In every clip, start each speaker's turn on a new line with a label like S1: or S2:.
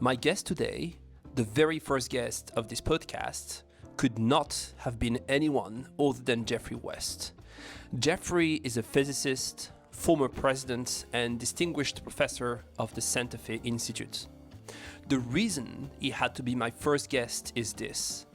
S1: My guest today, the very first guest of this podcast, could not have been anyone other than Geoffrey West. Geoffrey is a physicist, former president, and distinguished professor of the Santa Fe Institute. The reason he had to be my first guest is this.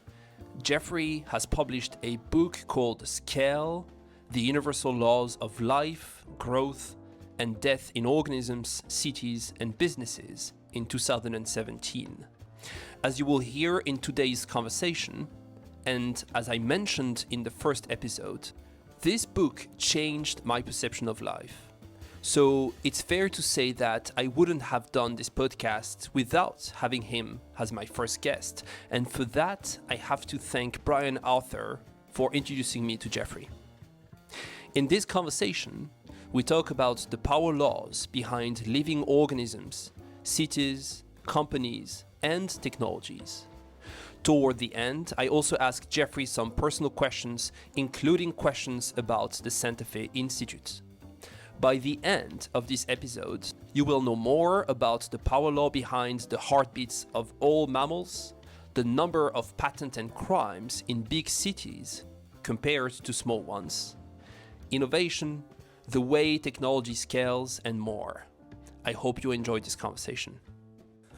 S1: Geoffrey has published a book called Scale, The Universal Laws of Life, Growth, and Death in Organisms, Cities, and Businesses in 2017. As you will hear in today's conversation, and as I mentioned in the first episode, this book changed my perception of life. So it's fair to say that I wouldn't have done this podcast without having him as my first guest. And for that, I have to thank Brian Arthur for introducing me to Geoffrey. In this conversation, we talk about the power laws behind living organisms, cities, companies, and technologies. Toward the end, I also asked Geoffrey some personal questions, including questions about the Santa Fe Institute. By the end of this episode, you will know more about the power law behind the heartbeats of all mammals, the number of patents and crimes in big cities compared to small ones, innovation, the way technology scales, and more. I hope you enjoyed this conversation.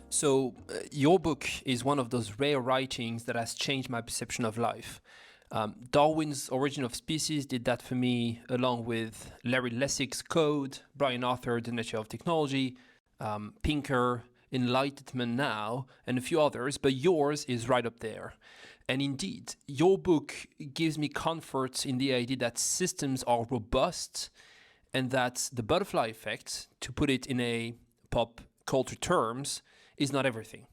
S1: So, your book is one of those rare writings that has changed my perception of life. Darwin's Origin of Species did that for me, along with Larry Lessig's Code, Brian Arthur, The Nature of Technology, Pinker, Enlightenment Now, and a few others, but yours is right up there. And indeed, your book gives me comfort in the idea that systems are robust and that the butterfly effect, to put it in a pop culture terms, is not everything.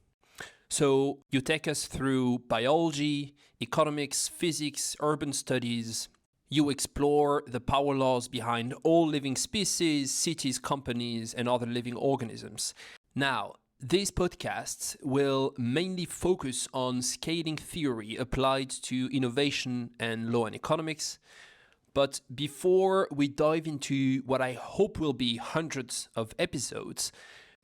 S1: So you take us through biology, economics, physics, urban studies. You explore the power laws behind all living species, cities, companies, and other living organisms. Now, these podcasts will mainly focus on scaling theory applied to innovation and law and economics. But before we dive into what I hope will be hundreds of episodes,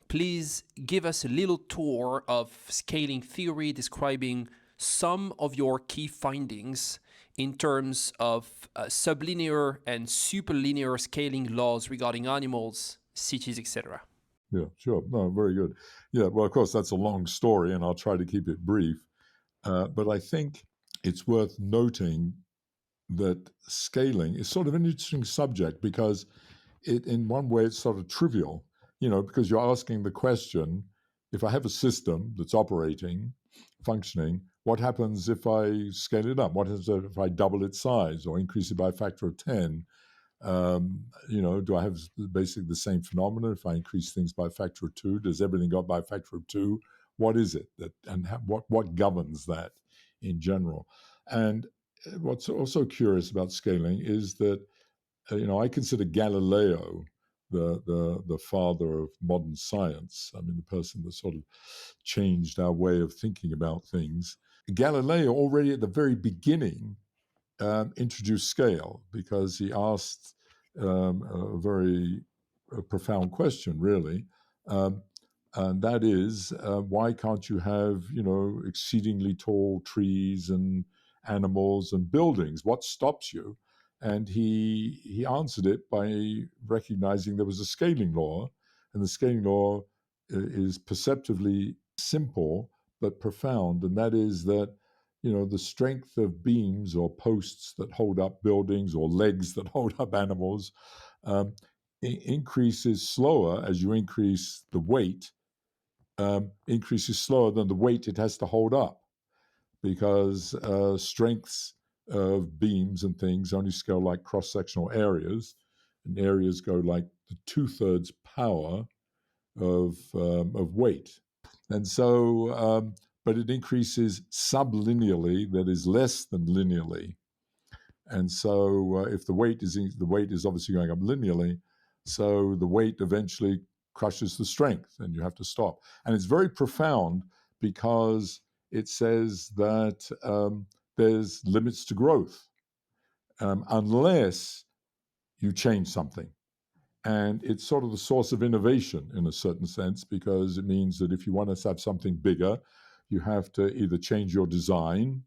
S1: please give us a little tour of scaling theory, describing some of your key findings in terms of sublinear and superlinear scaling laws regarding animals, cities, etc.
S2: Yeah, sure. No, very good. Yeah, well, of course, that's a long story, and I'll try to keep it brief. But I think it's worth noting that scaling is sort of an interesting subject because in one way, it's sort of trivial, because you're asking the question, if I have a system that's operating, functioning, what happens if I scale it up? What happens if I double its size or increase it by a factor of 10? Do I have basically the same phenomenon if I increase things by a factor of 2? Does everything go up by a factor of 2? What is it what governs that in general? And what's also curious about scaling is that I consider Galileo the father of modern science. I mean, the person that sort of changed our way of thinking about things. Galileo already at the very beginning introduced scale because he asked a very profound question, really, and that is, why can't you have, exceedingly tall trees and animals and buildings? What stops you? And he answered it by recognizing there was a scaling law, and the scaling law is perceptively simple but profound, and that is that the strength of beams or posts that hold up buildings or legs that hold up animals increases slower as you increase the weight, increases slower than the weight it has to hold up, because strengths of beams and things only scale like cross-sectional areas, and areas go like the 2/3 power of weight. And so, but it increases sublinearly, that is less than linearly. And so if the weight is obviously going up linearly, so the weight eventually crushes the strength and you have to stop. And it's very profound because it says that there's limits to growth unless you change something. And it's sort of the source of innovation in a certain sense, because it means that if you want to have something bigger, you have to either change your design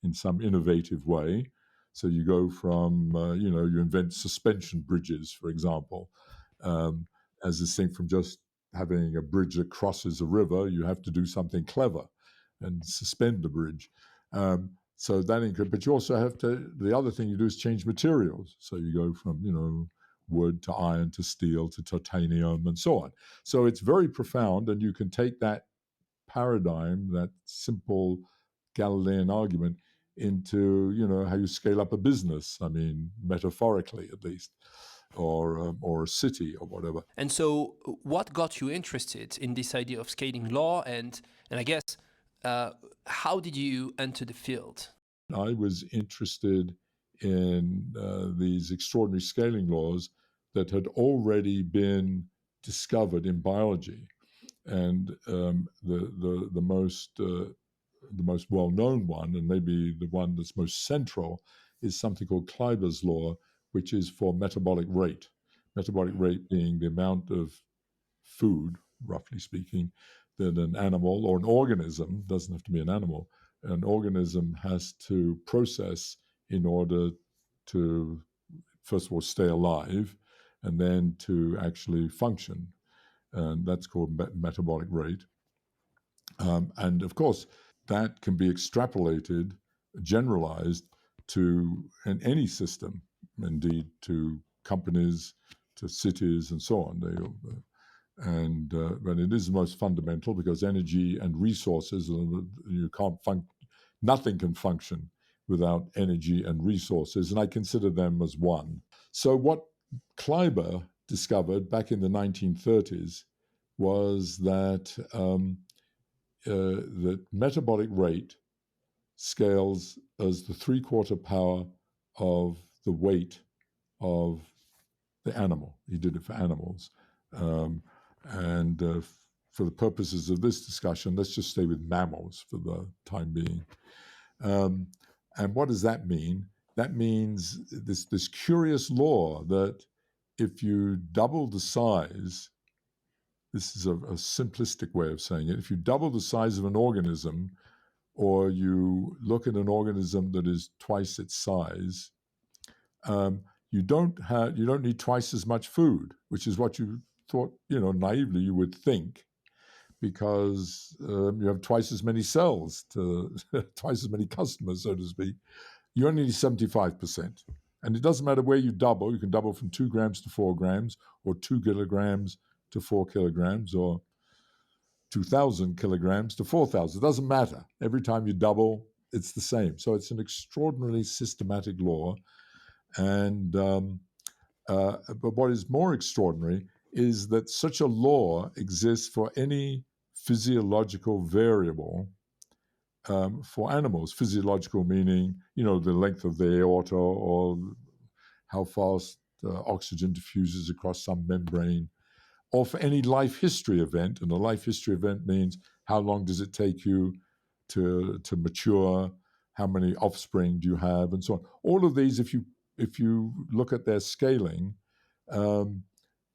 S2: in some innovative way. So you go from, you invent suspension bridges, for example, um, as distinct from just having a bridge that crosses a river. You have to do something clever and suspend the bridge. So that includes, but you also have to, the other thing you do is change materials. So you go from, wood to iron to steel to titanium and so on. So it's very profound, and you can take that paradigm, that simple Galilean argument, into how you scale up a business. I mean, metaphorically at least, or a city or whatever.
S1: And so, what got you interested in this idea of scaling law, and I guess how did you enter the field?
S2: I was interested in these extraordinary scaling laws that had already been discovered in biology, and the most well-known one, and maybe the one that's most central, is something called Kleiber's law, which is for metabolic rate. Metabolic rate being the amount of food, roughly speaking, that an animal or an organism, doesn't have to be an animal, an organism has to process in order to, first of all, stay alive, and then to actually function. And that's called metabolic rate. And of course, that can be extrapolated, generalized to any system, indeed to companies, to cities, and so on. But it is the most fundamental, because energy and resources, you can't nothing can function without energy and resources, and I consider them as one. So what Kleiber discovered back in the 1930s was that that metabolic rate scales as the 3/4 power of the weight of the animal. He did it for animals. And for the purposes of this discussion, let's just stay with mammals for the time being. And what does that mean? That means this curious law that if you double the size, this is a simplistic way of saying it, if you double the size of an organism, or you look at an organism that is twice its size, you don't need twice as much food, which is what you thought, naively you would think, because you have twice as many cells, to twice as many customers, so to speak. You only need 75%. And it doesn't matter where you double. You can double from 2 grams to 4 grams, or 2 kilograms to 4 kilograms, or 2,000 kilograms to 4,000. It doesn't matter. Every time you double, it's the same. So it's an extraordinarily systematic law. And but what is more extraordinary is that such a law exists for any physiological variable for animals. Physiological meaning, the length of the aorta, or how fast oxygen diffuses across some membrane, or for any life history event. And a life history event means how long does it take you to mature, how many offspring do you have, and so on. All of these, if you look at their scaling,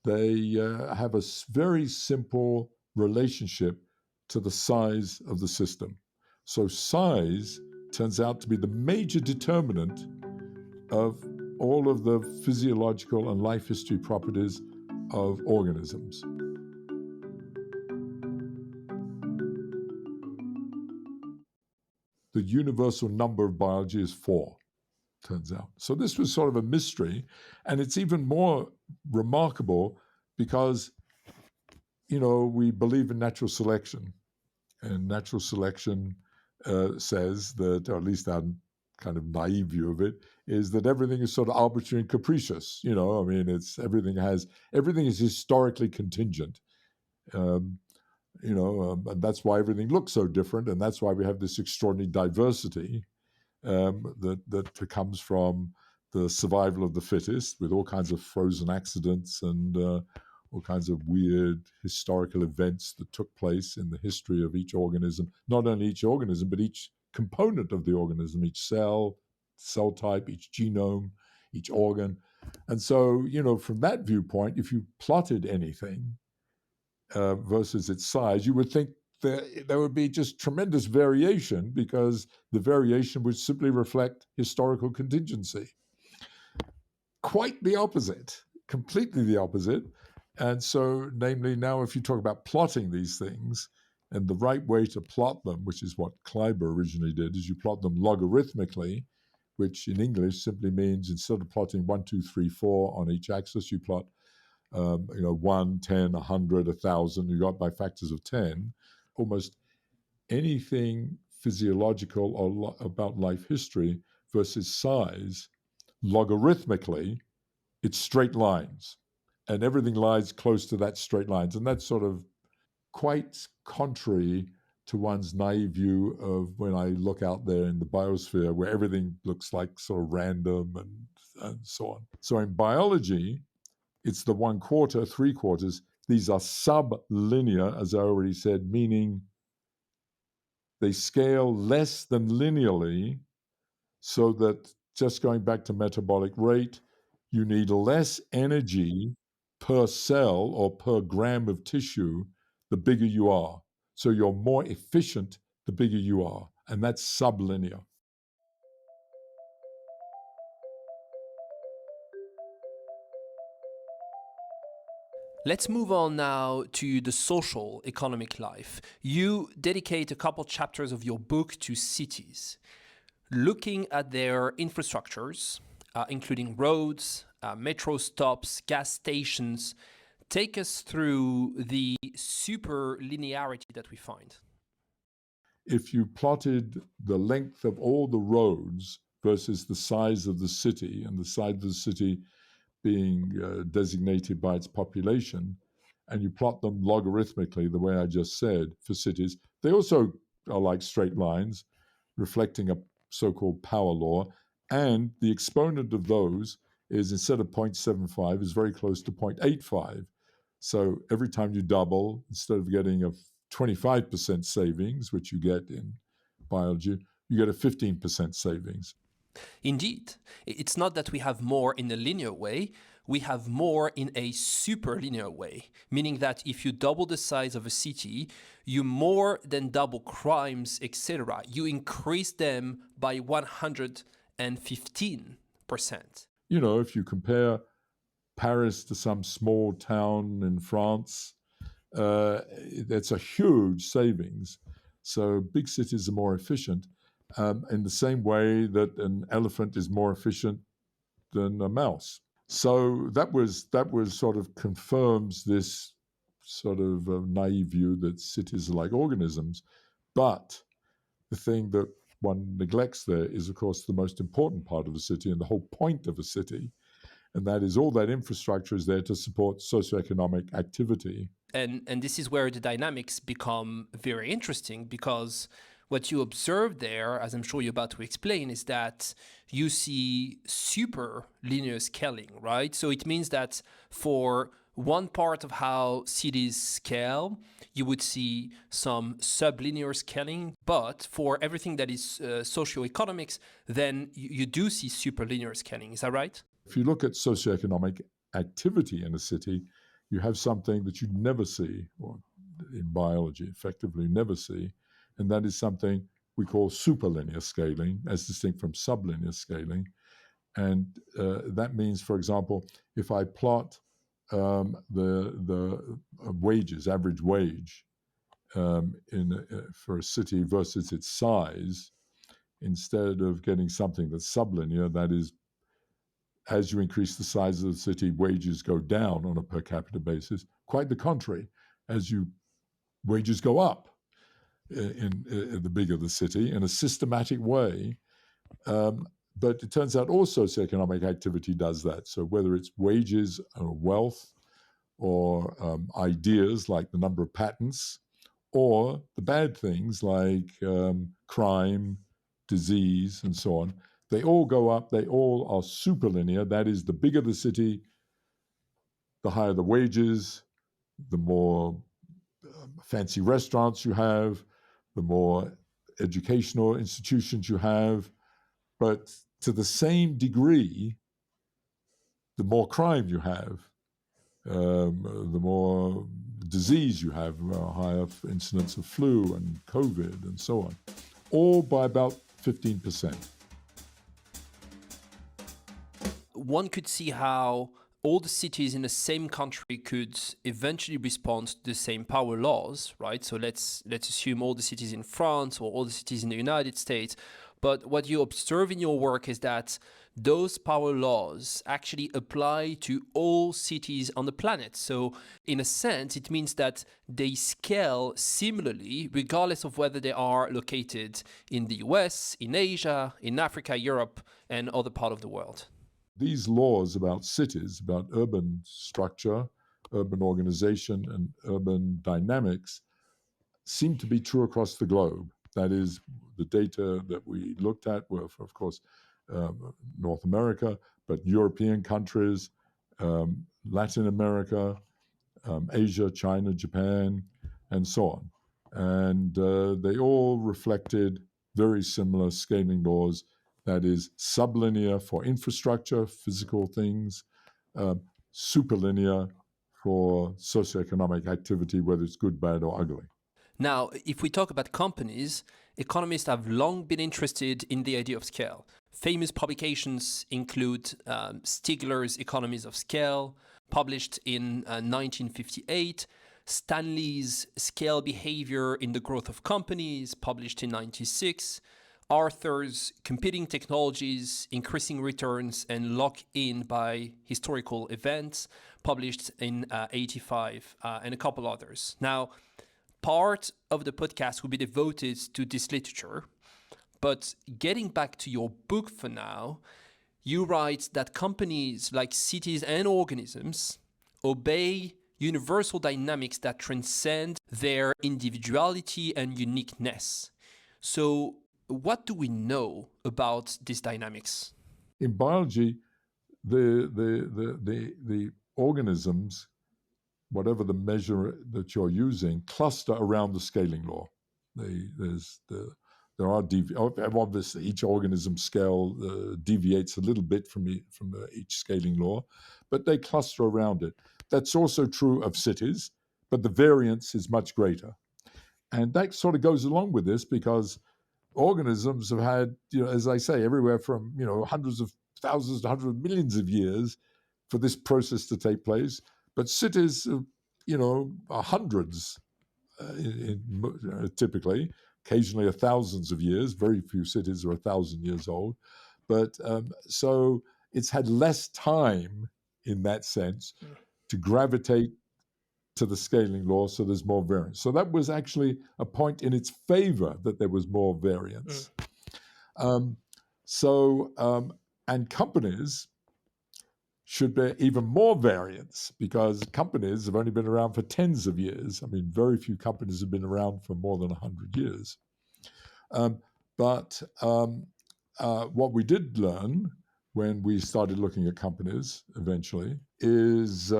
S2: they have a very simple relationship to the size of the system. So size turns out to be the major determinant of all of the physiological and life history properties of organisms. The universal number of biology is 4, turns out. So this was sort of a mystery, and it's even more remarkable because, we believe in natural selection, and natural selection says that, or at least our kind of naive view of it, is that everything is sort of arbitrary and capricious. Everything is historically contingent. And that's why everything looks so different, and that's why we have this extraordinary diversity that comes from the survival of the fittest, with all kinds of frozen accidents and all kinds of weird historical events that took place in the history of each organism. Not only each organism, but each component of the organism, each cell type, each genome, each organ. And so, from that viewpoint, if you plotted anything versus its size, you would think there would be just tremendous variation because the variation would simply reflect historical contingency. Quite the opposite, completely the opposite. And so, namely, now if you talk about plotting these things, and the right way to plot them, which is what Kleiber originally did, is you plot them logarithmically, which in English simply means instead of plotting 1, 2, 3, 4 on each axis, you plot 1, 10, 100, 1,000. You got by factors of 10. Almost anything physiological or about life history versus size, logarithmically, it's straight lines, and everything lies close to that straight lines, and that's sort of quite contrary to one's naive view of when I look out there in the biosphere where everything looks like sort of random and so on. So in biology, it's the 1/4, 3/4. These are sublinear, as I already said, meaning they scale less than linearly, so that just going back to metabolic rate, you need less energy per cell or per gram of tissue the bigger you are. So you're more efficient the bigger you are, and that's sublinear.
S1: Let's move on now to the social economic life. You dedicate a couple chapters of your book to cities, looking at their infrastructures, including roads, metro stops, gas stations. Take us through the superlinearity that we find.
S2: If you plotted the length of all the roads versus the size of the city, and the size of the city being designated by its population, and you plot them logarithmically, the way I just said, for cities, they also are like straight lines, reflecting a so-called power law. And the exponent of those is, instead of 0.75, is very close to 0.85. So every time you double, instead of getting a 25% savings, which you get in biology, you get a 15% savings.
S1: Indeed, it's not that we have more in a linear way, we have more in a superlinear way, meaning that if you double the size of a city, you more than double crimes, etc. You increase them by 115%.
S2: If you compare Paris to some small town in France, that's a huge savings. So big cities are more efficient, in the same way that an elephant is more efficient than a mouse. So that was sort of confirms this sort of naive view that cities are like organisms. But the thing that one neglects there is, of course, the most important part of a city and the whole point of a city, and that is all that infrastructure is there to support socioeconomic activity.
S1: And this is where the dynamics become very interesting, because what you observe there, as I'm sure you're about to explain, is that you see super linear scaling, right? So it means that for one part of how cities scale, you would see some sublinear scaling, but for everything that is socioeconomics, then you do see superlinear scaling. Is that right?
S2: If you look at socioeconomic activity in a city, you have something that you'd never see, or in biology, effectively never see, and that is something we call superlinear scaling, as distinct from sublinear scaling. And that means, for example, if I plot the wages, average wage, for a city versus its size, instead of getting something that's sublinear, that is, as you increase the size of the city, wages go down on a per capita basis. Quite the contrary, as wages go up in the bigger the city in a systematic way. But it turns out all socioeconomic activity does that. So whether it's wages or wealth or ideas like the number of patents, or the bad things like crime, disease, and so on, they all go up. They all are superlinear. That is, the bigger the city, the higher the wages, the more fancy restaurants you have, the more educational institutions you have. But to the same degree, the more crime you have, the more disease you have, higher incidence of flu and COVID and so on, all by about 15%.
S1: One could see how all the cities in the same country could eventually respond to the same power laws, right? So let's assume all the cities in France or all the cities in the United States. But what you observe in your work is that those power laws actually apply to all cities on the planet. So in a sense, it means that they scale similarly, regardless of whether they are located in the US, in Asia, in Africa, Europe, and other part of the world.
S2: These laws about cities, about urban structure, urban organization, and urban dynamics seem to be true across the globe. That is, the data that we looked at were, of course, North America, but European countries, Latin America, Asia, China, Japan, and so on. And they all reflected very similar scaling laws. That is, sublinear for infrastructure, physical things, superlinear for socioeconomic activity, whether it's good, bad, or ugly.
S1: Now, if we talk about companies, economists have long been interested in the idea of scale. Famous publications include Stigler's Economies of Scale, published in 1958, Stanley's Scale Behavior in the Growth of Companies, published in 96, Arthur's Competing Technologies, Increasing Returns, and Lock-in by Historical Events, published in 85, and a couple others. Now, part of the podcast will be devoted to this literature, but getting back to your book for now, you write that companies like cities and organisms obey universal dynamics that transcend their individuality and uniqueness. So, what do we know about these dynamics?
S2: In biology, the organisms, whatever the measure that you're using, cluster around the scaling law. Obviously each organism scale deviates a little bit from each scaling law, but they cluster around it. That's also true of cities, but the variance is much greater. And that sort of goes along with this because organisms have had, as I say, everywhere from, hundreds of thousands to hundreds of millions of years for this process to take place. But cities, are hundreds, typically, occasionally thousands of years. Very few cities are 1,000 years old. But so it's had less time in that sense to gravitate to the scaling law, so there's more variance. So that was actually a point in its favor that there was more variance. And companies should bear even more variance because companies have only been around for tens of years. I mean, very few companies have been around for more than 100 years. But what we did learn when we started looking at companies eventually is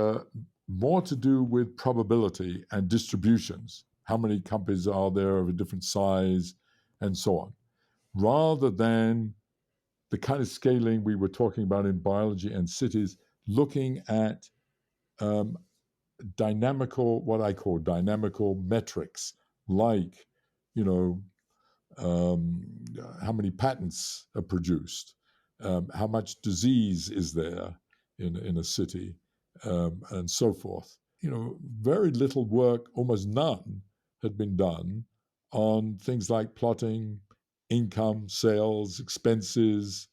S2: more to do with probability and distributions. How many companies are there of a different size and so on, rather than the kind of scaling we were talking about in biology and cities, looking at what I call dynamical metrics, like, how many patents are produced, how much disease is there in a city, and so forth. Very little work, almost none, had been done on things like plotting income, sales, expenses,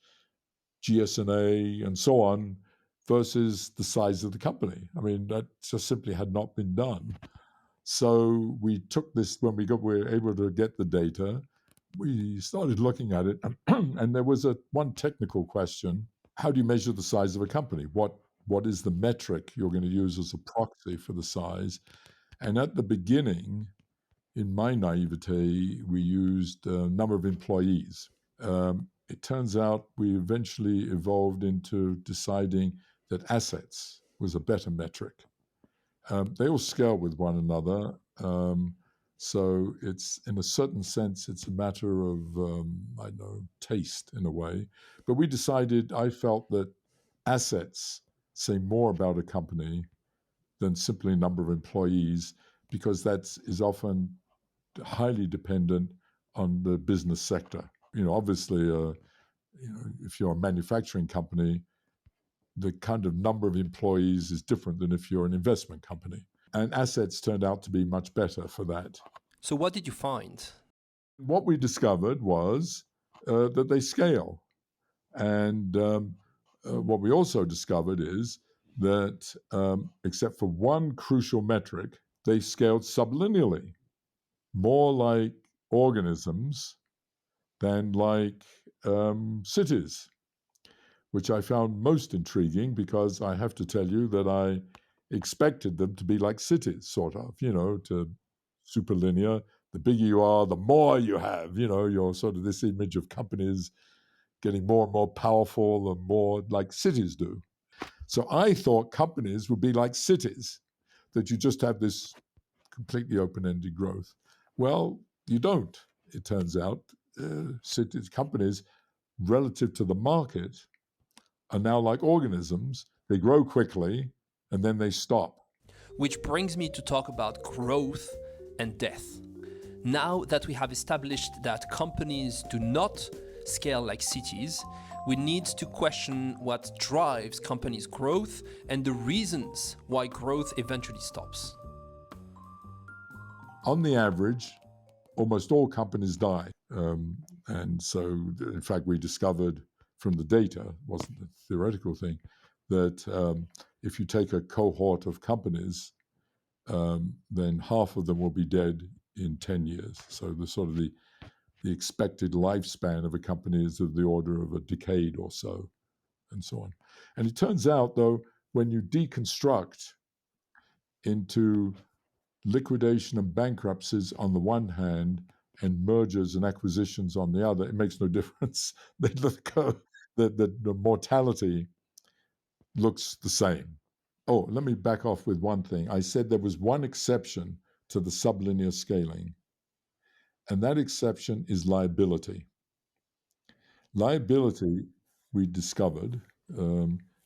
S2: GSNA, and so on, versus the size of the company. I mean, that just simply had not been done. So we took this, when we were able to get the data, we started looking at it, and there was one technical question. How do you measure the size of a company? What is the metric you're going to use as a proxy for the size? And at the beginning, in my naivete, we used a number of employees. It turns out we eventually evolved into deciding that assets was a better metric. They all scale with one another. So it's, in a certain sense, it's a matter of, taste in a way. But we decided, I felt that assets say more about a company than simply number of employees, because that is often highly dependent on the business sector. Obviously, if you're a manufacturing company, the kind of number of employees is different than if you're an investment company. And assets turned out to be much better for that.
S1: So what did you find?
S2: What we discovered was that they scale. And what we also discovered is that, except for one crucial metric, they scaled sublinearly, more like organisms than like cities, which I found most intriguing, because I have to tell you that I expected them to be like cities, sort of, to superlinear. The bigger you are, the more you have, you're sort of this image of companies getting more and more powerful and more like cities do. So I thought companies would be like cities, that you just have this completely open-ended growth. Well, you don't, it turns out. Cities, companies, relative to the market, are now like organisms. They grow quickly and then they stop.
S1: Which brings me to talk about growth and death. Now that we have established that companies do not scale like cities, we need to question what drives companies' growth and the reasons why growth eventually stops.
S2: On the average, almost all companies die. And so, in fact, we discovered from the data, it wasn't a theoretical thing, that if you take a cohort of companies, then half of them will be dead in 10 years. So the sort of the expected lifespan of a company is of the order of a decade or so, and so on. And it turns out, though, when you deconstruct into liquidation and bankruptcies on the one hand and mergers and acquisitions on the other, it makes no difference. The mortality looks the same. Oh, let me back off with one thing. I said there was one exception to the sublinear scaling, and that exception is liability. Liability, we discovered,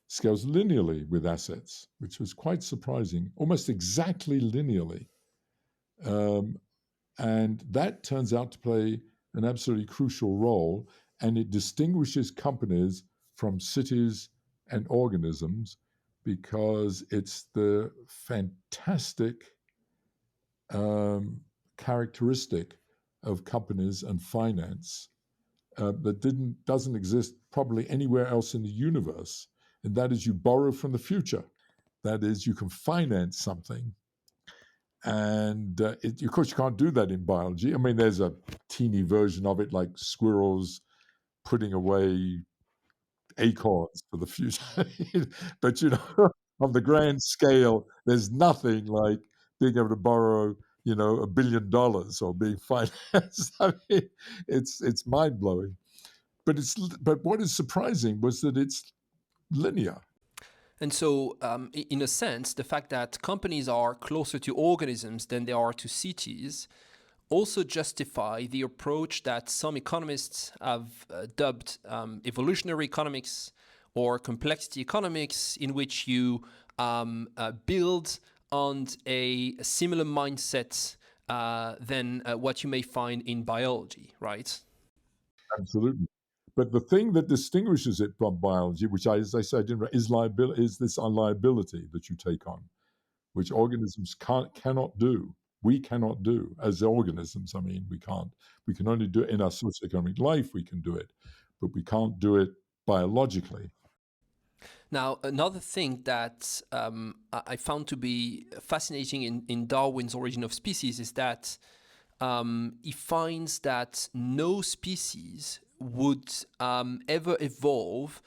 S2: scales linearly with assets, which was quite surprising, almost exactly linearly. And that turns out to play an absolutely crucial role, and it distinguishes companies from cities and organisms, because it's the fantastic characteristic of companies and finance that doesn't exist probably anywhere else in the universe, and that is you borrow from the future. That is, you can finance something, and of course you can't do that in biology. I mean, there's a teeny version of it, like squirrels putting away acorns for the future. But on the grand scale, there's nothing like being able to borrow $1 billion or being financed. I mean, it's mind blowing. But what is surprising was that it's linear.
S1: And so, in a sense, the fact that companies are closer to organisms than they are to cities also justify the approach that some economists have dubbed evolutionary economics or complexity economics, in which you build on a similar mindset than what you may find in biology, right?
S2: Absolutely. But the thing that distinguishes it from biology, which as I said, is liability, is this liability that you take on, which organisms cannot do. We cannot do as organisms. I mean, we can't. We can only do it in our socioeconomic life. We can do it, but we can't do it biologically.
S1: Now, another thing that I found to be fascinating in Darwin's Origin of Species is that he finds that no species would ever evolve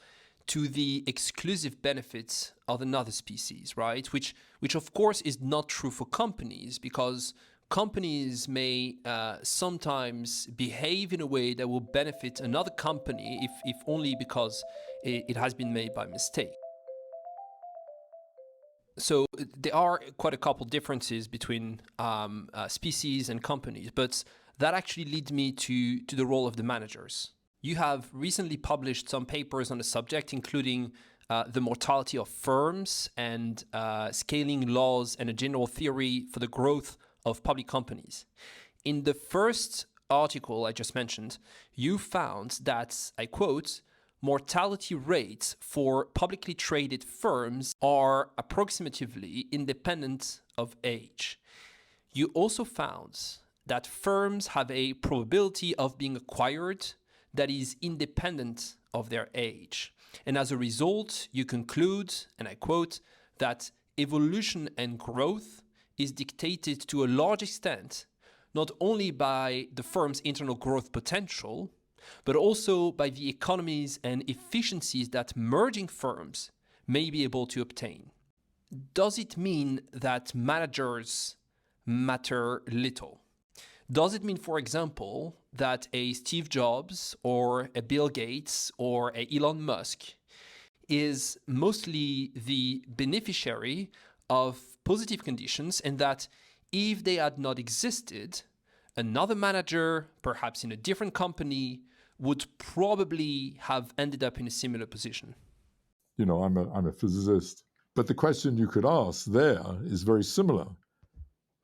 S1: to the exclusive benefits of another species, right? Which of course is not true for companies, because companies may sometimes behave in a way that will benefit another company, if only because it has been made by mistake. So there are quite a couple differences between species and companies, but that actually leads me to the role of the managers. You have recently published some papers on the subject, including the mortality of firms and scaling laws and a general theory for the growth of public companies. In the first article I just mentioned, you found that, I quote, mortality rates for publicly traded firms are approximatively independent of age. You also found that firms have a probability of being acquired that is independent of their age. And as a result, you conclude, and I quote, that evolution and growth is dictated to a large extent not only by the firm's internal growth potential, but also by the economies and efficiencies that merging firms may be able to obtain. Does it mean that managers matter little? Does it mean, for example, that a Steve Jobs or a Bill Gates or a Elon Musk is mostly the beneficiary of positive conditions, and that if they had not existed, another manager, perhaps in a different company, would probably have ended up in a similar position?
S2: You know, I'm a physicist. But the question you could ask there is very similar.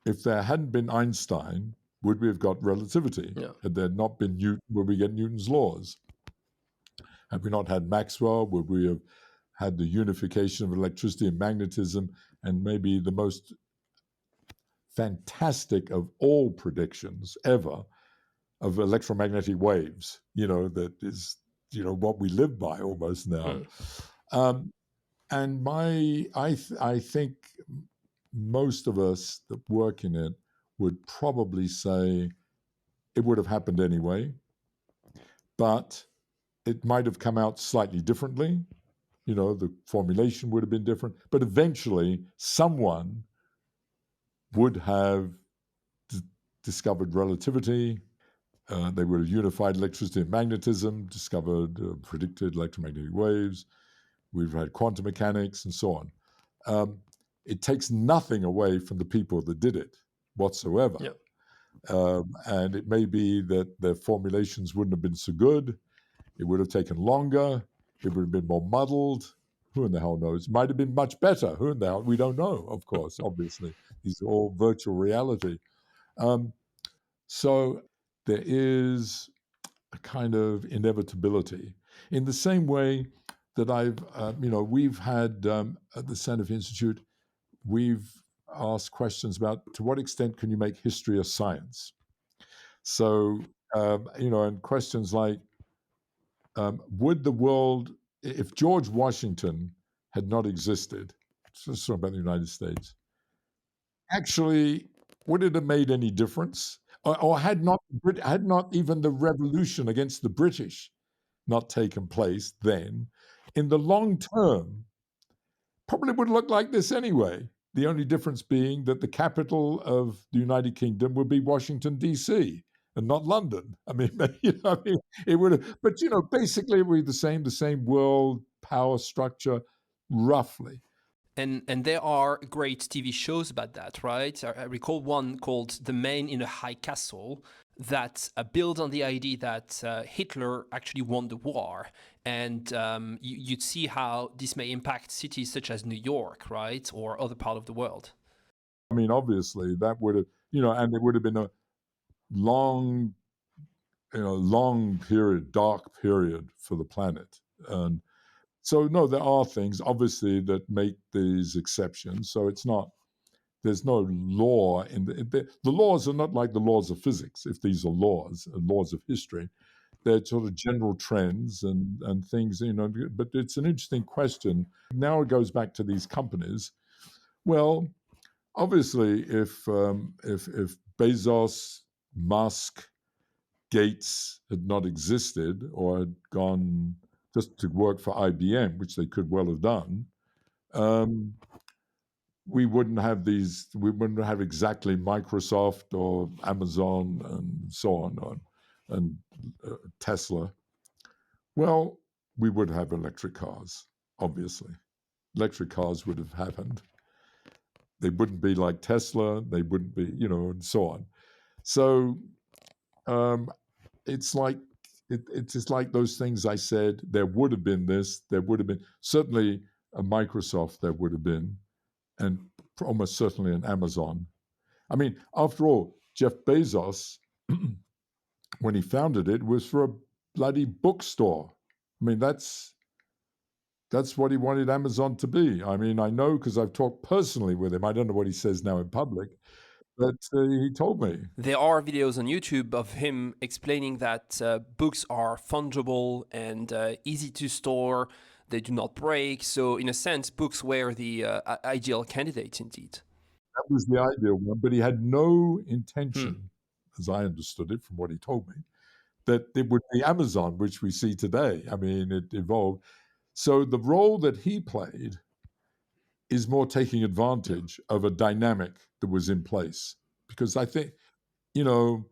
S2: If there hadn't been Einstein, would we have got relativity?
S1: Yeah.
S2: Had there not been Newton, would we get Newton's laws? Had we not had Maxwell, would we have had the unification of electricity and magnetism, and maybe the most fantastic of all predictions ever of electromagnetic waves, you know, that is, you know, what we live by almost now. And I think most of us that work in it would probably say it would have happened anyway, but it might have come out slightly differently. You know, the formulation would have been different, but eventually someone would have discovered relativity. They would have unified electricity and magnetism, discovered predicted electromagnetic waves. We've had quantum mechanics and so on. It takes nothing away from the people that did it whatsoever.
S1: Yep.
S2: And it may be that their formulations wouldn't have been so good. It would have taken longer. It would have been more muddled. Who in the hell knows? It might have been much better. Who in the hell? We don't know, of course, obviously. These are all virtual reality. So there is a kind of inevitability. In the same way that we've had at the Santa Fe Institute, we've asked questions about to what extent can you make history a science? So, and questions like, would the world, if George Washington had not existed, just talking about the United States, actually, would it have made any difference? Or had not even the revolution against the British not taken place then, in the long term, probably would look like this anyway. The only difference being that the capital of the United Kingdom would be Washington, D.C., and not London. I mean, it would have, but, basically it would be the same world power structure, roughly.
S1: And there are great TV shows about that, right? I recall one called The Man in a High Castle that builds on the idea that Hitler actually won the war. And you'd see how this may impact cities such as New York, right? Or other part of the world.
S2: I mean, obviously that would have, and it would have been a long period, dark period for the planet. And so, no, there are things obviously that make these exceptions. So there's no law the laws are not like the laws of physics. If these are laws of history, they're sort of general trends and things, but it's an interesting question. Now it goes back to these companies. Well, obviously, if Bezos, Musk, Gates had not existed or had gone just to work for IBM, which they could well have done, we wouldn't have exactly Microsoft or Amazon and so on, and Tesla. Well, we would have electric cars, obviously. Electric cars would have happened. They wouldn't be like Tesla. They wouldn't be, and so on. So it's like it's just like those things I said. There would have been this. There would have been certainly a Microsoft. There would have been, and almost certainly an Amazon. I mean, after all, Jeff Bezos, when he founded it, was for a bloody bookstore. I mean, that's what he wanted Amazon to be. I mean, I know because I've talked personally with him. I don't know what he says now in public, but he told me.
S1: There are videos on YouTube of him explaining that books are fungible and easy to store. They do not break. So, in a sense, books were the ideal candidates indeed.
S2: That was the ideal one, but he had no
S1: Hmm.
S2: intention, as I understood it from what he told me, that it would be Amazon, which we see today. I mean, it evolved. So the role that he played is more taking advantage of a dynamic that was in place. Because I think, you know,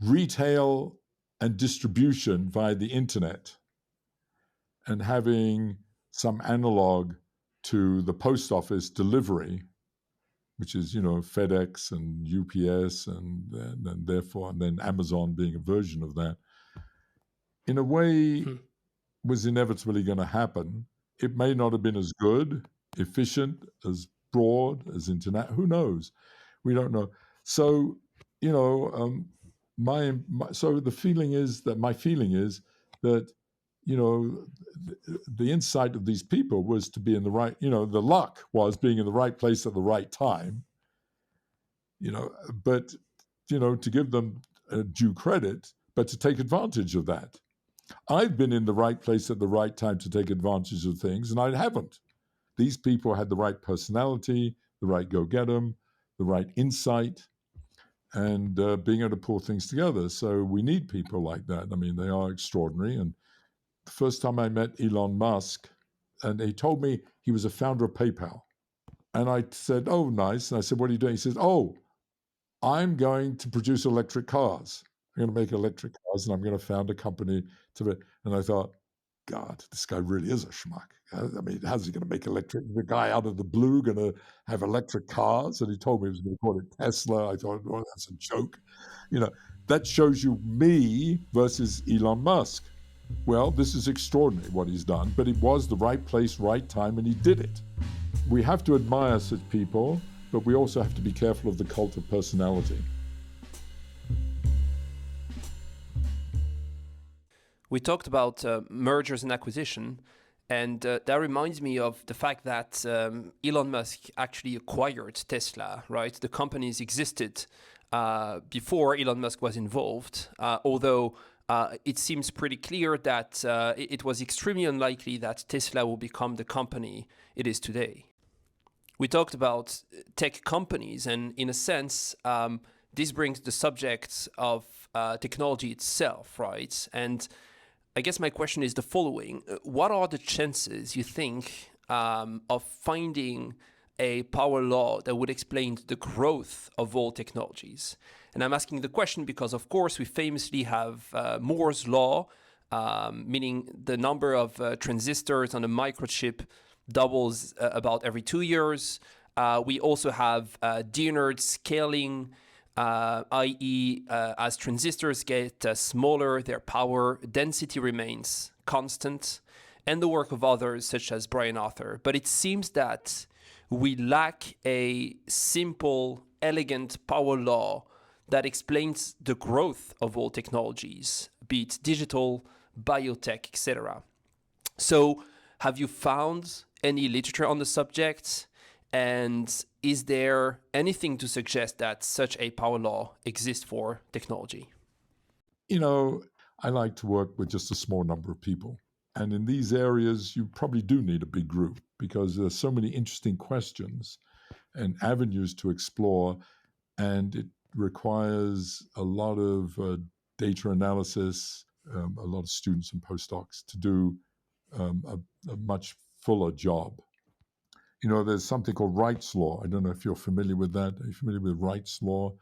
S2: retail and distribution via the internet and having some analog to the post office delivery, which is, you know, FedEx and UPS and therefore, and then Amazon being a version of that, in a way was inevitably going to happen. It may not have been as good, efficient, as broad, as internet. Who knows? We don't know. So, you know, so the feeling is that my feeling is that, you know, the insight of these people was to be in the right, you know, the luck was being in the right place at the right time, you know, but, you know, to give them due credit, but to take advantage of that. I've been in the right place at the right time to take advantage of things, and I haven't. These people had the right personality, the right go get 'em, the right insight, and being able to pull things together. So we need people like that. I mean, they are extraordinary. And the first time I met Elon Musk, and he told me he was a founder of PayPal. And I said, "Oh, nice." And I said, "What are you doing?" He says, "Oh, I'm going to produce electric cars. I'm going to make electric cars, and I'm going to found a company to it." And I thought, God, this guy really is a schmuck. I mean, how's he going to make electric? The guy out of the blue going to have electric cars? And he told me he was going to call it Tesla. I thought, oh, that's a joke. You know, that shows you me versus Elon Musk. Well, this is extraordinary what he's done, but it was the right place, right time, and he did it. We have to admire such people, but we also have to be careful of the cult of personality.
S1: We talked about mergers and acquisition, and that reminds me of the fact that Elon Musk actually acquired Tesla, right? The companies existed before Elon Musk was involved, although it seems pretty clear that it was extremely unlikely that Tesla will become the company it is today. We talked about tech companies, and in a sense, this brings the subject of technology itself, right? And I guess my question is the following. What are the chances, you think, of finding a power law that would explain the growth of all technologies? And I'm asking the question because, of course, we famously have Moore's law, meaning the number of transistors on a microchip doubles about every 2 years. We also have Dennard scaling, i.e., as transistors get smaller, their power density remains constant, and the work of others such as Brian Arthur. But it seems that we lack a simple, elegant power law that explains the growth of all technologies, be it digital, biotech, etc. So, have you found any literature on the subject? And is there anything to suggest that such a power law exists for technology?
S2: You know, I like to work with just a small number of people. And in these areas, you probably do need a big group because there's so many interesting questions and avenues to explore. And it requires a lot of data analysis, a lot of students and postdocs to do a much fuller job. You know, there's something called Wright's law. I don't know if you're familiar with that. Are you familiar with Wright's law,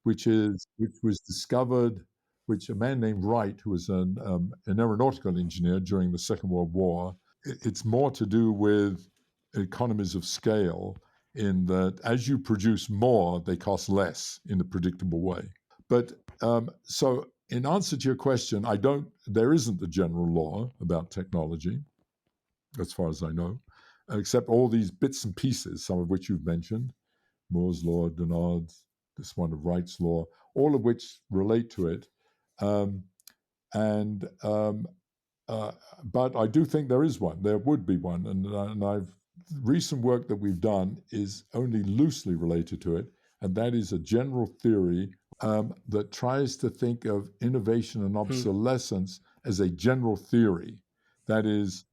S2: which was discovered, which a man named Wright, who was an aeronautical engineer during the Second World War. It's more to do with economies of scale in that as you produce more, they cost less in a predictable way. But so in answer to your question, there isn't a general law about technology, as far as I know, except all these bits and pieces, some of which you've mentioned, Moore's law, Donald's, this one of Wright's law, all of which relate to it. Um, and But I do think there is one. There would be one, and recent work that we've done is only loosely related to it, and that is a general theory that tries to think of innovation and obsolescence as a general theory. That is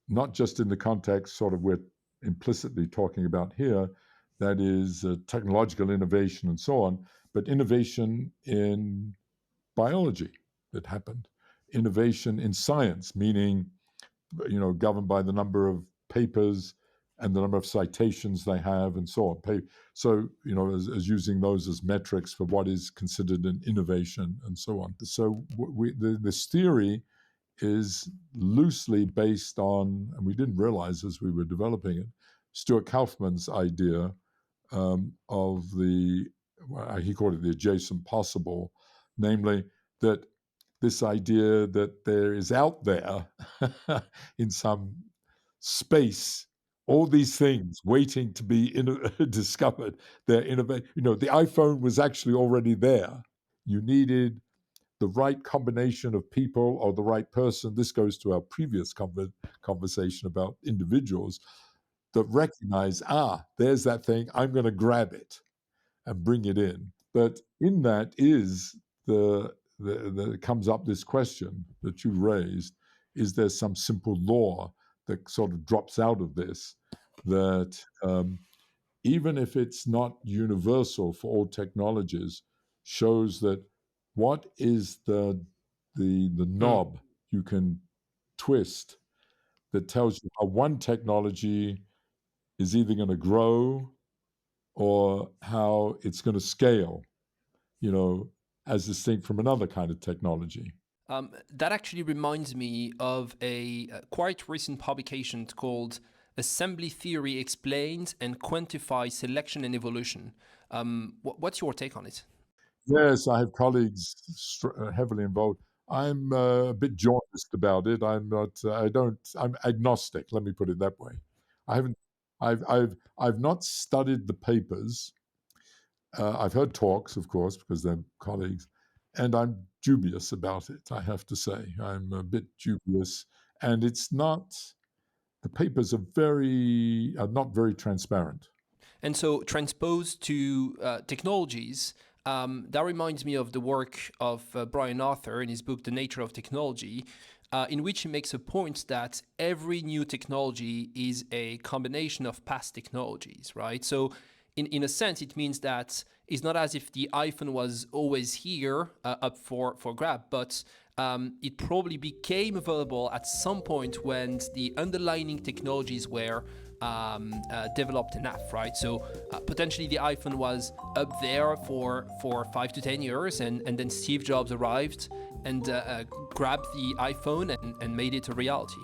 S2: not just in the context sort of we're implicitly talking about here, that is technological innovation and so on, but innovation in biology that happened, innovation in science, meaning, governed by the number of papers and the number of citations they have and so on. So, as using those as metrics for what is considered an innovation and so on. So this theory is loosely based on, and we didn't realize as we were developing it, Stuart Kaufman's idea of he called it the adjacent possible, namely that this idea that there is out there in some space all these things waiting to be discovered. They're innovative. The iPhone was actually already there. You needed the right combination of people or the right person. This goes to our previous conversation about individuals that recognize, there's that thing, I'm going to grab it and bring it in. But in that is comes up this question that you raised: is there some simple law that sort of drops out of this, that even if it's not universal for all technologies, shows that what is the knob you can twist that tells you how one technology is either going to grow or how it's going to scale, as distinct from another kind of technology.
S1: That actually reminds me of a quite recent publication called Assembly Theory Explains and Quantifies Selection and Evolution. What's your take on it?
S2: Yes, I have colleagues heavily involved. I'm a bit jaundiced about it. I'm not. I don't. I'm agnostic. Let me put it that way. I haven't. I've not studied the papers. I've heard talks, of course, because they're colleagues, and I'm dubious about it. I have to say, I'm a bit dubious, and it's not. The papers are not very transparent.
S1: And so, transposed to technologies, that reminds me of the work of Brian Arthur in his book, The Nature of Technology, in which he makes a point that every new technology is a combination of past technologies, right? So, in a sense, it means that it's not as if the iPhone was always here up for grab, but it probably became available at some point when the underlying technologies were developed enough, right? So potentially the iPhone was up there for 5 to 10 years, and then Steve Jobs arrived and grabbed the iPhone and made it a reality.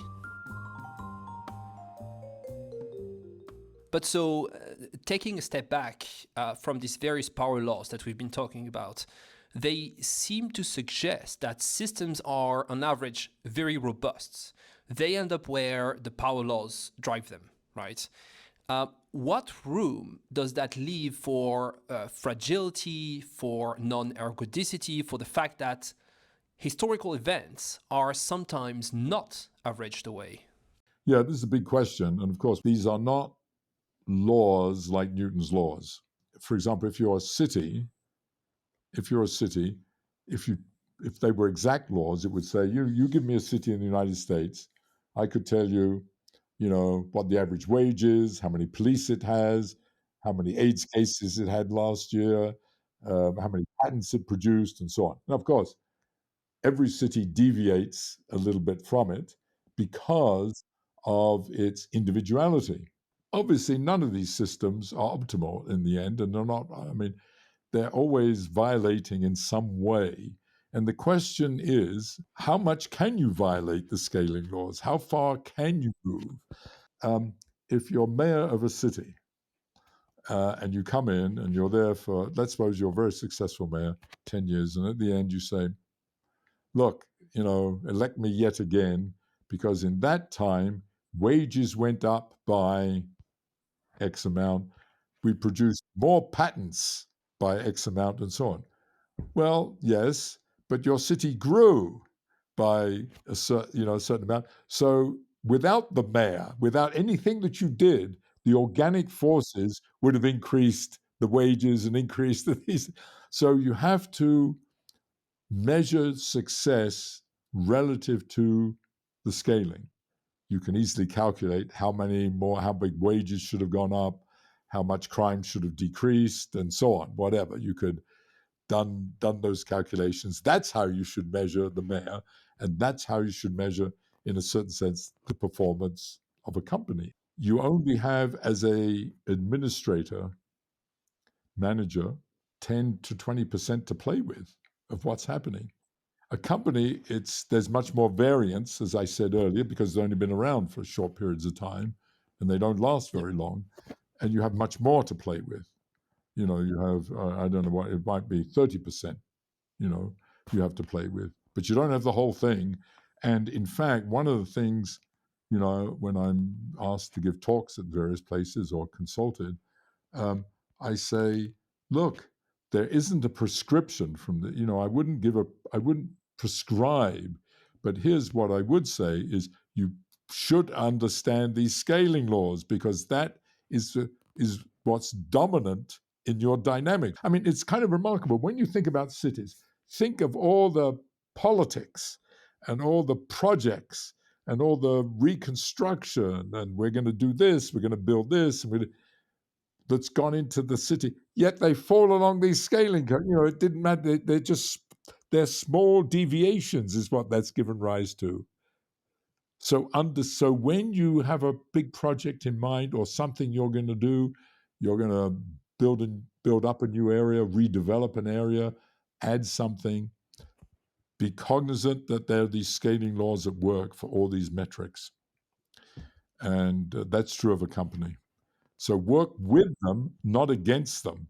S1: But so, taking a step back from these various power laws that we've been talking about, they seem to suggest that systems are, on average, very robust. They end up where the power laws drive them, right? What room does that leave for fragility, for non-ergodicity, for the fact that historical events are sometimes not averaged away?
S2: Yeah, this is a big question. And of course, these are not laws like Newton's laws. For example, if you're a city, if they were exact laws, it would say, you give me a city in the United States, I could tell you, what the average wage is, how many police it has, how many AIDS cases it had last year, how many patents it produced, and so on. And of course, every city deviates a little bit from it because of its individuality. Obviously, none of these systems are optimal in the end, and they're not, they're always violating in some way. And the question is, how much can you violate the scaling laws? How far can you move? If you're mayor of a city and you come in and you're there for, let's suppose you're a very successful mayor, 10 years, and at the end you say, look, elect me yet again, because in that time, wages went up by X amount. We produced more patents by X amount and so on. Well, yes, but your city grew by a certain amount. So without the mayor, without anything that you did, the organic forces would have increased the wages and increased these. So you have to measure success relative to the scaling. You can easily calculate how big wages should have gone up, how much crime should have decreased, and so on. Whatever you could done those calculations. That's how you should measure the mayor, and that's how you should measure, in a certain sense, the performance of a company. You only have, as a administrator, manager, 10 to 20% to play with of what's happening. A company, there's much more variance, as I said earlier, because they've only been around for short periods of time, and they don't last very long, and you have much more to play with. You have, I don't know what, it might be 30%, you have to play with, but you don't have the whole thing. And in fact, one of the things, when I'm asked to give talks at various places or consulted, I say, look, there isn't a prescription from I wouldn't prescribe, but here's what I would say is you should understand these scaling laws, because that is what's dominant in your dynamic. I mean, it's kind of remarkable when you think about cities. Think of all the politics and all the projects and all the reconstruction, and we're going to do this, we're going to build this, and that's gone into the city. Yet they fall along these scaling. It didn't matter. They're small deviations, is what that's given rise to. So when you have a big project in mind or something you're going to do, you're going to build up a new area, redevelop an area, add something. Be cognizant that there are these scaling laws at work for all these metrics, and that's true of a company. So work with them, not against them.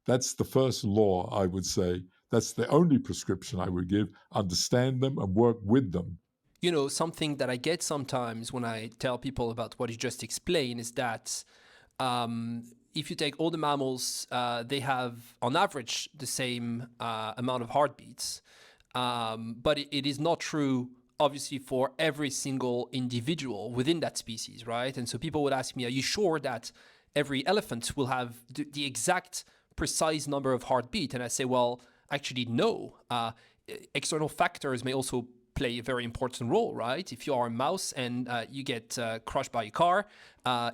S2: That's the first law, I would say. That's the only prescription I would give. Understand them and work with them.
S1: Something that I get sometimes when I tell people about what you just explained is that if you take all the mammals, they have, on average, the same amount of heartbeats. But it is not true, obviously, for every single individual within that species, right? And so people would ask me, are you sure that every elephant will have the exact precise number of heartbeat? And I say, well, actually, no. External factors may also play a very important role, right? If you are a mouse and you get crushed by a car,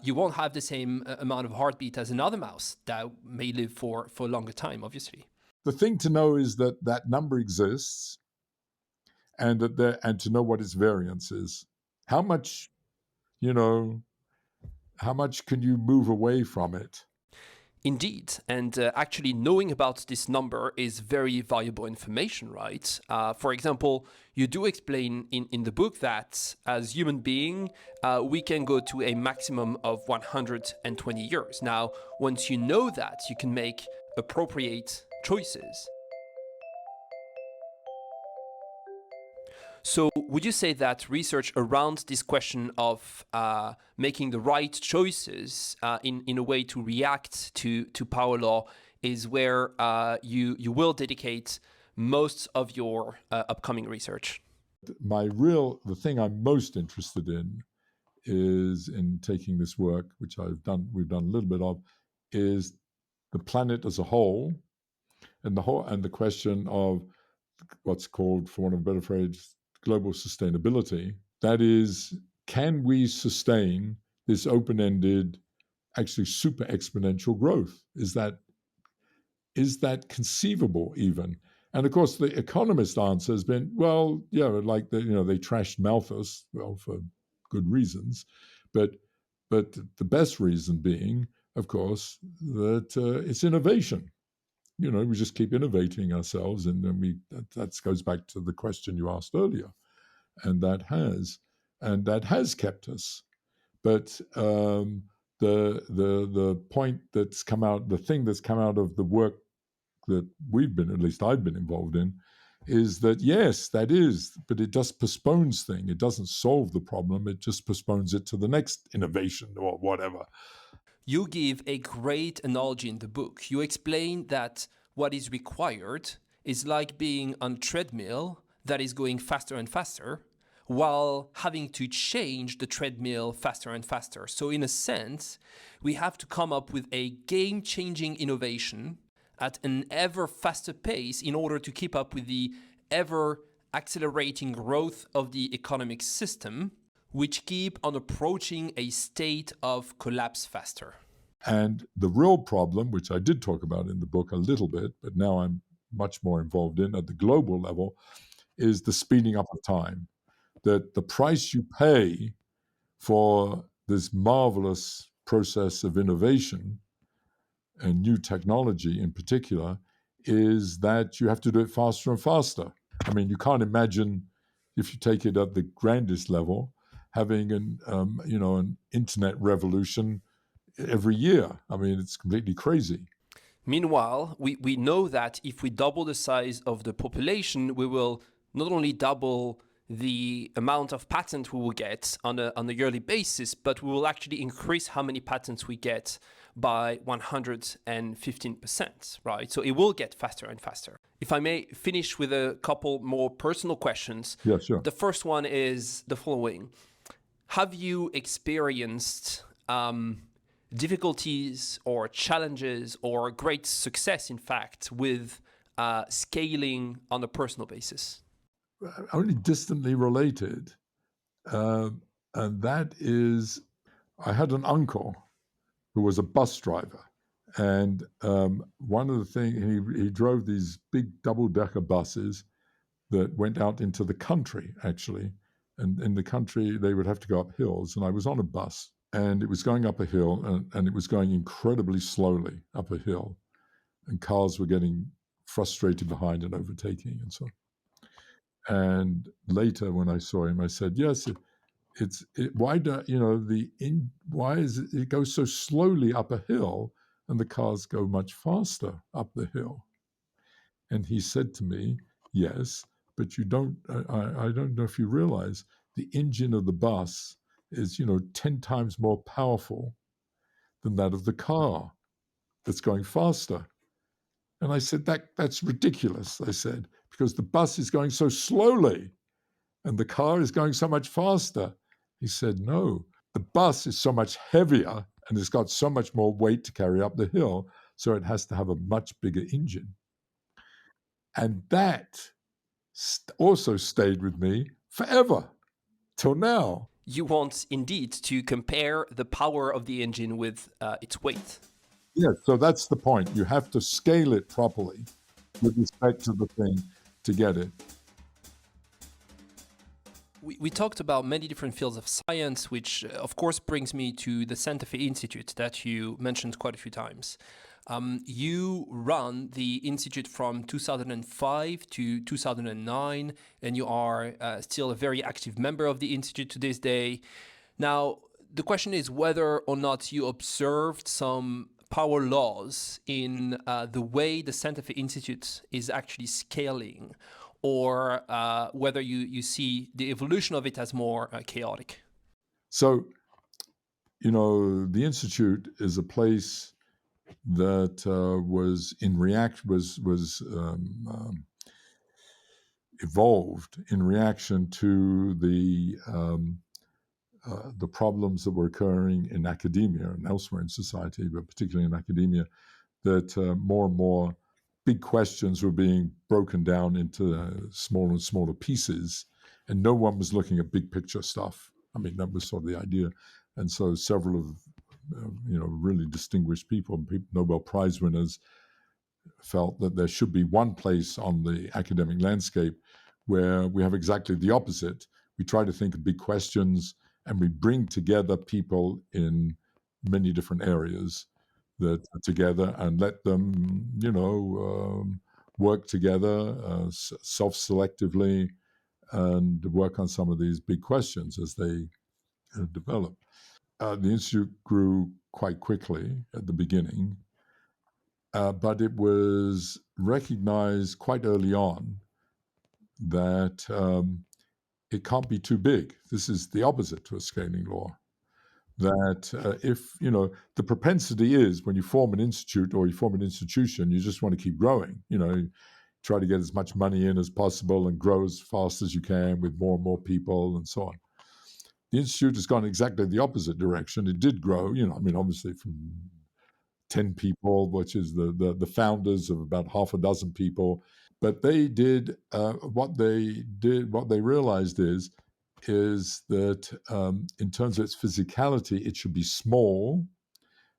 S1: you won't have the same amount of heartbeat as another mouse that may live for a longer time, obviously.
S2: The thing to know is that number exists, and to know what its variance is. How much can you move away from it?
S1: Indeed. And actually knowing about this number is very valuable information, right? For example, you do explain in the book that as human being, we can go to a maximum of 120 years. Now, once you know that, you can make appropriate choices. So, would you say that research around this question of making the right choices in a way to react to power law is where you will dedicate most of your upcoming research?
S2: The thing I'm most interested in is in taking this work, which we've done a little bit of, is the planet as a whole, and the question of what's called, for want of a better phrase, global sustainability. That is, can we sustain this open-ended, actually super exponential growth? Is that conceivable even? And of course, the economist answer has been, well, yeah, like they trashed Malthus, well, for good reasons, but the best reason being, of course, that it's innovation. We just keep innovating ourselves, and then that goes back to the question you asked earlier, and that has kept us. But the point that's come out, the thing that's come out of the work that at least I've been involved in, is that yes, that is, but it just postpones things. It doesn't solve the problem. It just postpones it to the next innovation or whatever.
S1: You give a great analogy in the book. You explain that what is required is like being on a treadmill that is going faster and faster while having to change the treadmill faster and faster. So, in a sense, we have to come up with a game changing innovation at an ever faster pace in order to keep up with the ever accelerating growth of the economic system, which keep on approaching a state of collapse faster.
S2: And the real problem, which I did talk about in the book a little bit, but now I'm much more involved in at the global level, is the speeding up of time. That the price you pay for this marvelous process of innovation and new technology in particular is that you have to do it faster and faster. I mean, you can't imagine, if you take it at the grandest level, having an internet revolution every year. I mean, it's completely crazy.
S1: Meanwhile, we know that if we double the size of the population, we will not only double the amount of patents we will get on a yearly basis, but we will actually increase how many patents we get by 115%, right? So it will get faster and faster. If I may finish with a couple more personal questions.
S2: Yeah, sure.
S1: The first one is the following. Have you experienced difficulties or challenges or great success, in fact, with scaling on a personal basis?
S2: Only distantly related. And that is, I had an uncle who was a bus driver. And one of the things, he drove these big double-decker buses that went out into the country, actually. And in the country, they would have to go up hills. And I was on a bus, and it was going up a hill, and it was going incredibly slowly up a hill. And cars were getting frustrated behind and overtaking and so on. And later, when I saw him, I said, "Yes, why don't why is it goes so slowly up a hill, and the cars go much faster up the hill?" And he said to me, "Yes, but you don't. I don't know if you realize the engine of the bus is 10 times more powerful than that of the car that's going faster." And I said, that's ridiculous. I said, because the bus is going so slowly and the car is going so much faster. He said, no, the bus is so much heavier and it's got so much more weight to carry up the hill, so it has to have a much bigger engine. And that also stayed with me forever, till now.
S1: You want indeed to compare the power of the engine with its weight.
S2: Yeah, so that's the point. You have to scale it properly with respect to the thing to get it.
S1: We talked about many different fields of science, which of course brings me to the Santa Fe Institute that you mentioned quite a few times. You run the institute from 2005 to 2009, and you are still a very active member of the institute to this day. Now, the question is whether or not you observed some power laws in the way the Santa Fe Institute is actually scaling, or whether you see the evolution of it as more chaotic.
S2: So, the Institute is a place that was evolved in reaction to the problems that were occurring in academia and elsewhere in society, but particularly in academia, that more and more big questions were being broken down into smaller and smaller pieces, and no one was looking at big picture stuff. I mean, that was sort of the idea. And so several of really distinguished people, Nobel Prize winners, felt that there should be one place on the academic landscape where we have exactly the opposite. We try to think of big questions, and we bring together people in many different areas that are together and let them, work together self-selectively and work on some of these big questions as they develop. the institute grew quite quickly at the beginning, but it was recognized quite early on that it can't be too big. This is the opposite to a scaling law. That if, the propensity is when you form an institute or you form an institution, you just want to keep growing, try to get as much money in as possible and grow as fast as you can with more and more people and so on. The institute has gone exactly the opposite direction. It did grow, obviously from 10 people, which is the founders of about half a dozen people. But they did what they realized is that in terms of its physicality, it should be small,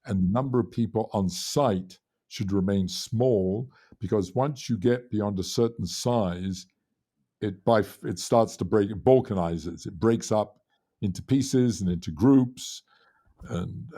S2: and the number of people on site should remain small, because once you get beyond a certain size, it starts to break, it balkanizes, it breaks up into pieces and into groups, and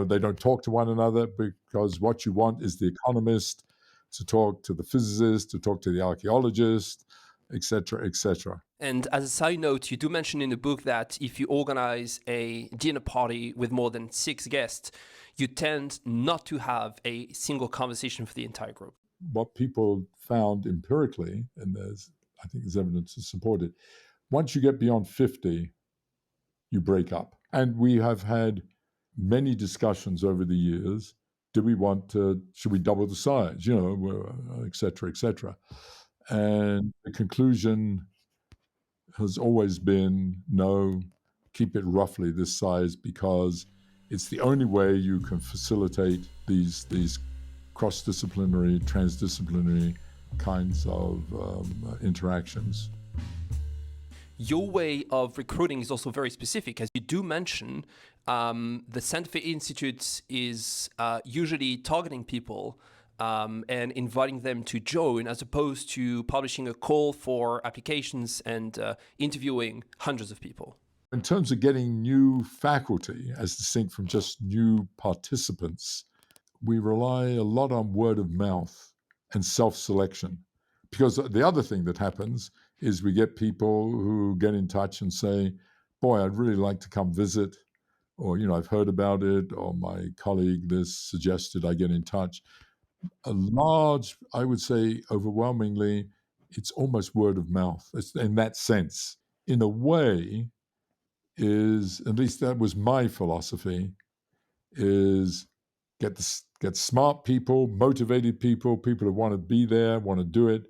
S2: they don't talk to one another, because what you want is the economist to talk to the physicist, to talk to the archaeologist, etc., etc.
S1: And as a side note, you do mention in the book that if you organize a dinner party with more than 6 guests, you tend not to have a single conversation for the entire group.
S2: What people found empirically, and I think there's evidence to support it, once you get beyond 50, you break up. And we have had many discussions over the years. Should we double the size, et cetera, et cetera. And the conclusion has always been, no, keep it roughly this size, because it's the only way you can facilitate these cross-disciplinary, transdisciplinary kinds of interactions.
S1: Your way of recruiting is also very specific, as you do mention. The Scientific Institute is usually targeting people and inviting them to join, as opposed to publishing a call for applications and interviewing hundreds of people.
S2: In terms of getting new faculty, as distinct from just new participants, we rely a lot on word of mouth and self-selection. Because the other thing that happens is we get people who get in touch and say, boy, I'd really like to come visit, or, I've heard about it, or my colleague this suggested I get in touch. A large, I would say overwhelmingly, it's almost word of mouth. It's in that sense. In a way, at least that was my philosophy, is get smart people, motivated people who want to be there, want to do it,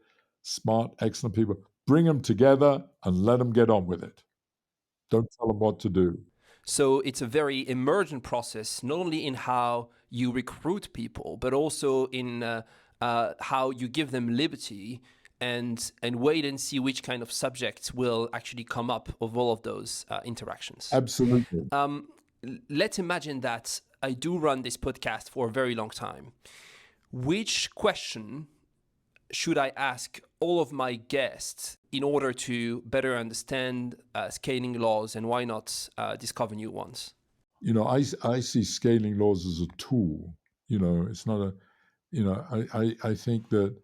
S2: smart, excellent people. Bring them together and let them get on with it. Don't tell them what to do.
S1: So it's a very emergent process, not only in how you recruit people, but also in how you give them liberty and wait and see which kind of subjects will actually come up of all of those interactions.
S2: Absolutely.
S1: Let's imagine that I do run this podcast for a very long time. Which question should I ask all of my guests in order to better understand scaling laws, and why not discover new ones?
S2: I see scaling laws as a tool. It's not I think that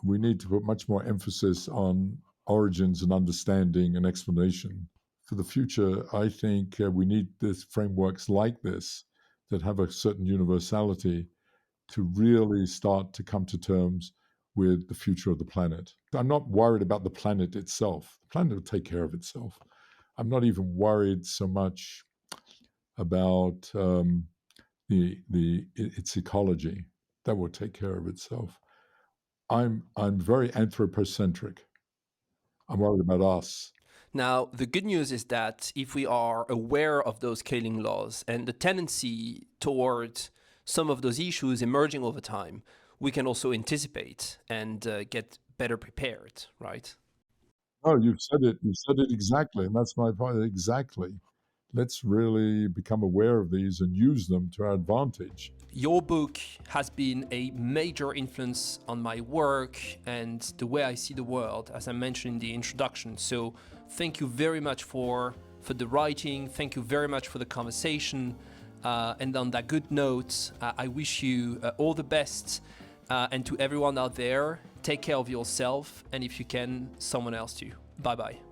S2: we need to put much more emphasis on origins and understanding and explanation. For the future, I think we need frameworks like this that have a certain universality to really start to come to terms with the future of the planet. I'm not worried about the planet itself. The planet will take care of itself. I'm not even worried so much about its ecology. That will take care of itself. I'm very anthropocentric. I'm worried about us.
S1: Now, the good news is that if we are aware of those scaling laws and the tendency toward some of those issues emerging over time, we can also anticipate and get better prepared, right?
S2: Oh, you've said it. You said it exactly, and that's my point. Exactly. Let's really become aware of these and use them to our advantage.
S1: Your book has been a major influence on my work and the way I see the world, as I mentioned in the introduction. So thank you very much for the writing. Thank you very much for the conversation. And on that good note, I wish you all the best. And to everyone out there, take care of yourself, and if you can, someone else too. Bye-bye.